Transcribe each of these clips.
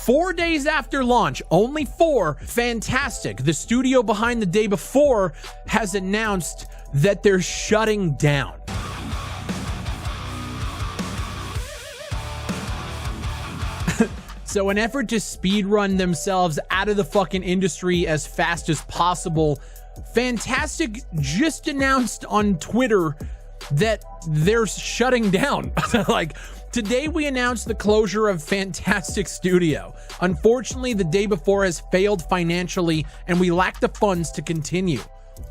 4 days after launch, only 4, Fantastic, the studio behind the Day Before, has announced that they're shutting down. So an effort to speedrun themselves out of the fucking industry as fast as possible, Fantastic just announced on Twitter that they're shutting down. Like, today we announced the closure of Fantastic Studio. Unfortunately, the Day Before has failed financially and we lack the funds to continue.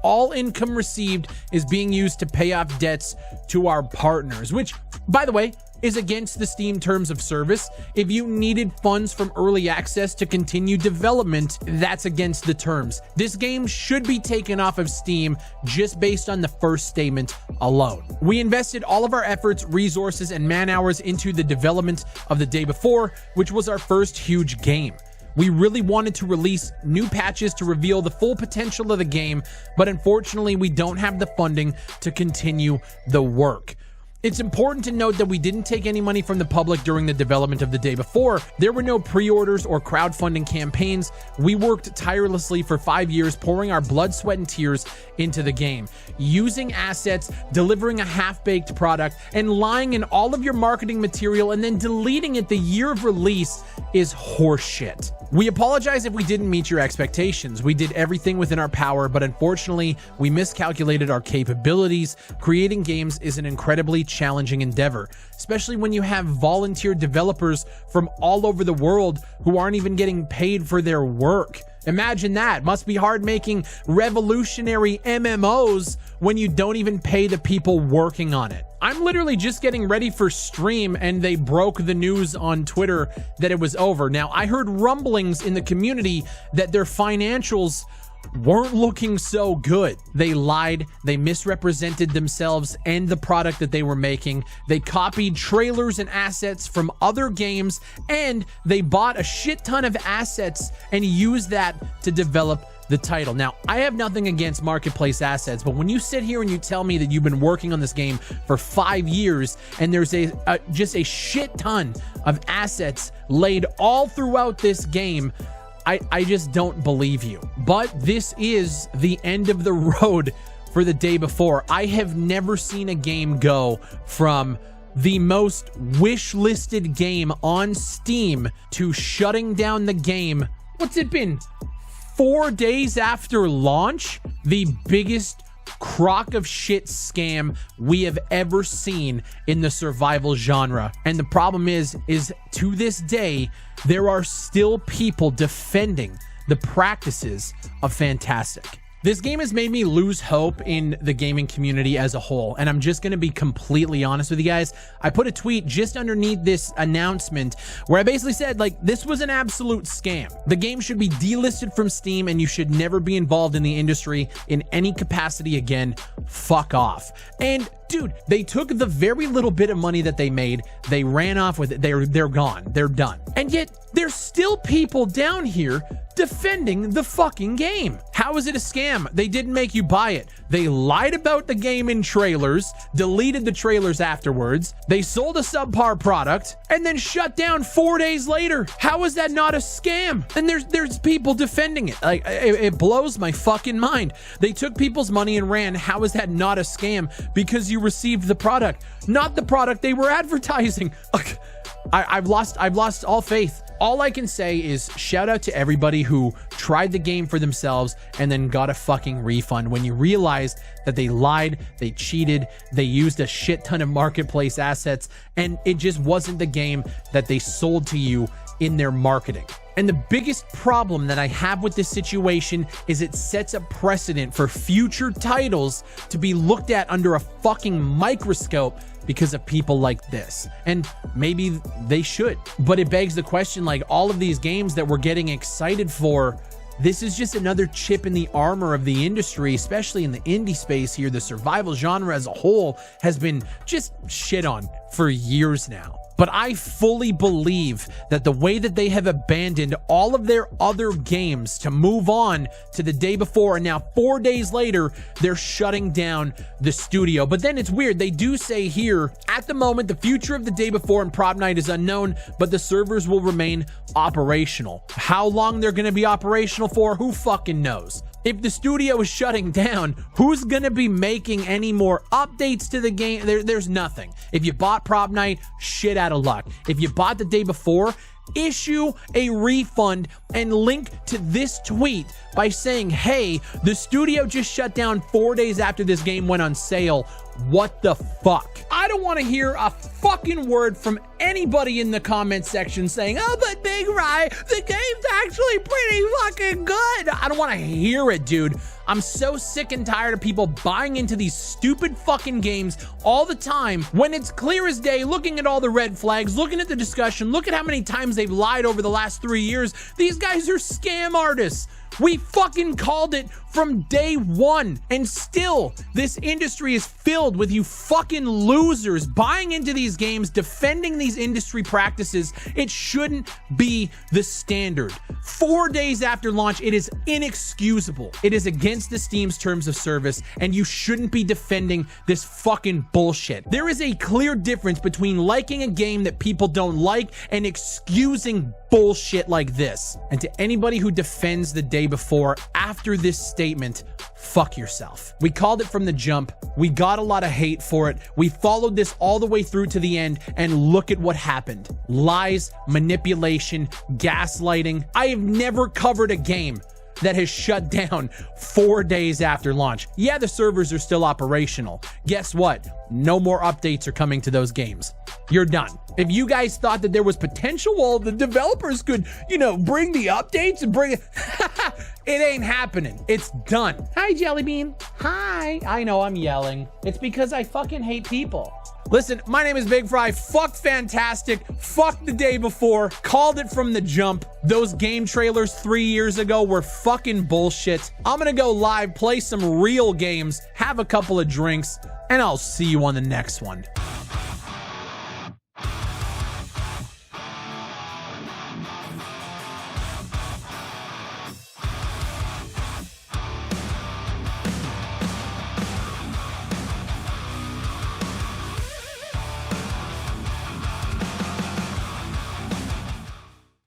All income received is being used to pay off debts to our partners, which, by the way, is against the Steam terms of service. If you needed funds from early access to continue development, that's against the terms. This game should be taken off of Steam just based on the first statement alone. We invested all of our efforts, resources, and man hours into the development of the Day Before, which was our first huge game. We really wanted to release new patches to reveal the full potential of the game, but unfortunately we don't have the funding to continue the work. It's important to note that we didn't take any money from the public during the development of the Day Before. There were no pre-orders or crowdfunding campaigns. We worked tirelessly for 5 years, pouring our blood, sweat, and tears into the game, using assets, delivering a half-baked product, and lying in all of your marketing material and then deleting it the year of release is horseshit. We apologize if we didn't meet your expectations. We did everything within our power, but unfortunately, we miscalculated our capabilities. Creating games is an incredibly challenging endeavor, especially when you have volunteer developers from all over the world who aren't even getting paid for their work. Imagine that. Must be hard making revolutionary MMOs when you don't even pay the people working on it. I'm literally just getting ready for stream and they broke the news on Twitter that it was over. Now, I heard rumblings in the community that their financials weren't looking so good. They lied, they misrepresented themselves and the product that they were making. They copied trailers and assets from other games, and they bought a shit ton of assets and used that to develop the title. Now, I have nothing against marketplace assets, but when you sit here and you tell me that you've been working on this game for 5 years and there's just a shit ton of assets laid all throughout this game, I just don't believe you. But this is the end of the road for the Day Before. I have never seen a game go from the most wish-listed game on Steam to shutting down the game. What's it been? 4 days after launch? The biggest crock of shit scam we have ever seen in the survival genre. And the problem is to this day, there are still people defending the practices of Fantastic. This game has made me lose hope in the gaming community as a whole, and I'm just going to be completely honest with you guys. I put a tweet just underneath this announcement where I basically said, like, this was an absolute scam. The game should be delisted from Steam and you should never be involved in the industry in any capacity again. Fuck off. And dude, they took the very little bit of money that they made, they ran off with it, they're gone, they're done. And yet, there's still people down here defending the fucking game. How is it a scam? They didn't make you buy it. They lied about the game in trailers, deleted the trailers afterwards, they sold a subpar product, and then shut down 4 days later. How is that not a scam? And there's people defending it. Like, it blows my fucking mind. They took people's money and ran. How is that not a scam? Because you received the product, not the product they were advertising. I've lost all faith. All I can say is shout out to everybody who tried the game for themselves and then got a fucking refund when you realized that they lied, they cheated, they used a shit ton of marketplace assets, and it just wasn't the game that they sold to you in their marketing. And the biggest problem that I have with this situation is it sets a precedent for future titles to be looked at under a fucking microscope because of people like this. And maybe they should. But it begs the question, like, all of these games that we're getting excited for, this is just another chip in the armor of the industry, especially in the indie space here. The survival genre as a whole has been just shit on for years now. But I fully believe that the way that they have abandoned all of their other games to move on to the day before, and now 4 days later, they're shutting down the studio. But then it's weird. They do say here, at the moment, the future of the day before and Prop Night is unknown, but the servers will remain operational. How long they're going to be operational for, who fucking knows? If the studio is shutting down, who's going to be making any more updates to the game? There's nothing. If you bought Prop Night, shit out of luck. If you bought the day before, issue a refund and link to this tweet by saying, hey, the studio just shut down 4 days after this game went on sale. What the fuck? I don't want to hear a fucking word from anybody in the comment section saying, oh, but Big Rye, the game's actually pretty fucking good. I don't want to hear it, dude. I'm so sick and tired of people buying into these stupid fucking games all the time when it's clear as day, looking at all the red flags, looking at the discussion, look at how many times they've lied over the last 3 years. These guys are scam artists. We fucking called it from day one, and still this industry is filled with you fucking losers buying into these games, defending these industry practices. It shouldn't be the standard. 4 days after launch, it is inexcusable. It is against the Steam's terms of service, and you shouldn't be defending this fucking bullshit. There is a clear difference between liking a game that people don't like and excusing bullshit like this. And to anybody who defends the day before after this statement, fuck yourself. We called it from the jump. We got a lot of hate for it. We followed this all the way through to the end, and look at what happened. Lies, manipulation, gaslighting. I have never covered a game that has shut down 4 days after launch. Yeah, the servers are still operational. Guess what? No more updates are coming to those games. You're done. If you guys thought that there was potential, well, the developers could, bring the updates and bring it. It ain't happening. It's done. Hi, Jellybean. Hi. I know I'm yelling. It's because I fucking hate people. Listen, my name is Big Fry. Fuck Fantastic. Fuck the day before. Called it from the jump. Those game trailers 3 years ago were fucking bullshit. I'm gonna go live, play some real games, have a couple of drinks, and I'll see you on the next one.